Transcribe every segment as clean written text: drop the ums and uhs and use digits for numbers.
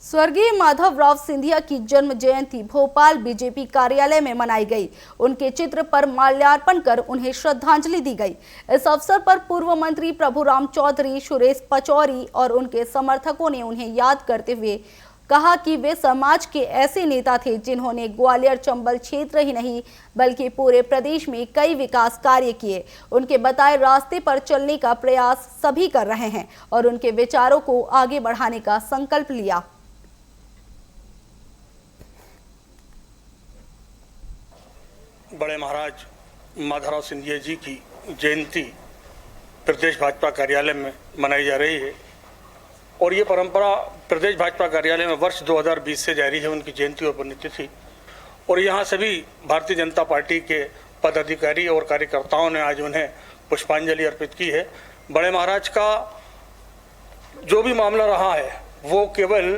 स्वर्गीय माधवराव सिंधिया की जन्म जयंती भोपाल बीजेपी कार्यालय में मनाई गई। उनके चित्र पर माल्यार्पण कर उन्हें श्रद्धांजलि दी गई। इस अवसर पर पूर्व मंत्री प्रभुराम चौधरी, सुरेश पचौरी और उनके समर्थकों ने उन्हें याद करते हुए कहा कि वे समाज के ऐसे नेता थे जिन्होंने ग्वालियर चंबल क्षेत्र ही नहीं बल्कि पूरे प्रदेश में कई विकास कार्य किए। उनके बताए रास्ते पर चलने का प्रयास सभी कर रहे हैं और उनके विचारों को आगे बढ़ाने का संकल्प लिया। बड़े महाराज माधवराव सिंधिया जी की जयंती प्रदेश भाजपा कार्यालय में मनाई जा रही है और ये परंपरा प्रदेश भाजपा कार्यालय में वर्ष 2020 से जारी है। उनकी जयंती और पुण्यतिथि और यहाँ सभी भारतीय जनता पार्टी के पदाधिकारी और कार्यकर्ताओं ने आज उन्हें पुष्पांजलि अर्पित की है। बड़े महाराज का जो भी मामला रहा है वो केवल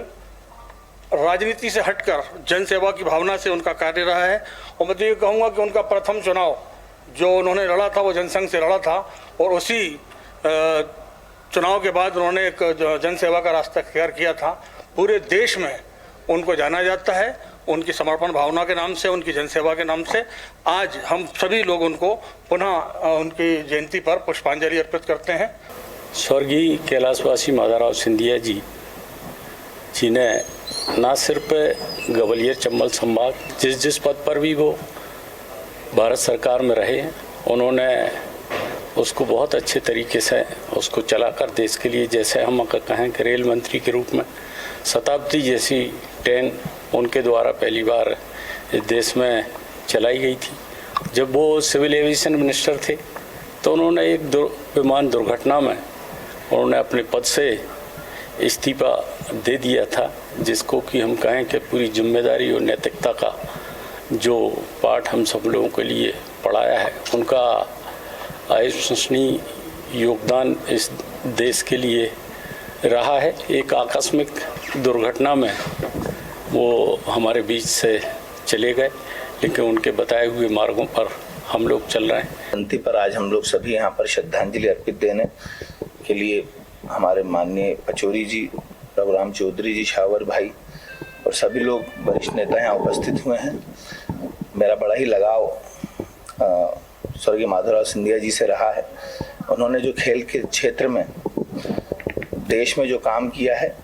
राजनीति से हटकर जनसेवा की भावना से उनका कार्य रहा है। और मैं तो ये कहूँगा कि उनका प्रथम चुनाव जो उन्होंने लड़ा था वो जनसंघ से लड़ा था और उसी चुनाव के बाद उन्होंने एक जनसेवा का रास्ता अख्तियार किया था। पूरे देश में उनको जाना जाता है उनकी समर्पण भावना के नाम से, उनकी जनसेवा के नाम से। आज हम सभी लोग उनको पुनः उनकी जयंती पर पुष्पांजलि अर्पित करते हैं। स्वर्गीय कैलाशवासी माधवराव सिंधिया जी जिन्हें न सिर्फ ग्वालियर चंबल संभाग जिस पद पर भी वो भारत सरकार में रहे हैं, उन्होंने उसको बहुत अच्छे तरीके से उसको चलाकर देश के लिए, जैसे हम कहें कि रेल मंत्री के रूप में शताब्दी जैसी ट्रेन उनके द्वारा पहली बार इस देश में चलाई गई थी। जब वो सिविल एविएशन मिनिस्टर थे तो उन्होंने एक विमान दुर्घटना में उन्होंने अपने पद से इस्तीफा दे दिया था, जिसको कि हम कहें कि पूरी जिम्मेदारी और नैतिकता का जो पाठ हम सब लोगों के लिए पढ़ाया है। उनका अविश्वसनीय योगदान इस देश के लिए रहा है। एक आकस्मिक दुर्घटना में वो हमारे बीच से चले गए, लेकिन उनके बताए हुए मार्गों पर हम लोग चल रहे हैं। जयंती पर आज हम लोग सभी यहाँ पर श्रद्धांजलि अर्पित देने के लिए हमारे माननीय पचौरी जी, प्रभुराम चौधरी जी, छावर भाई और सभी लोग वरिष्ठ नेता यहाँ उपस्थित हुए हैं। मेरा बड़ा ही लगाव स्वर्गीय माधवराव सिंधिया जी से रहा है। उन्होंने जो खेल के क्षेत्र में देश में जो काम किया है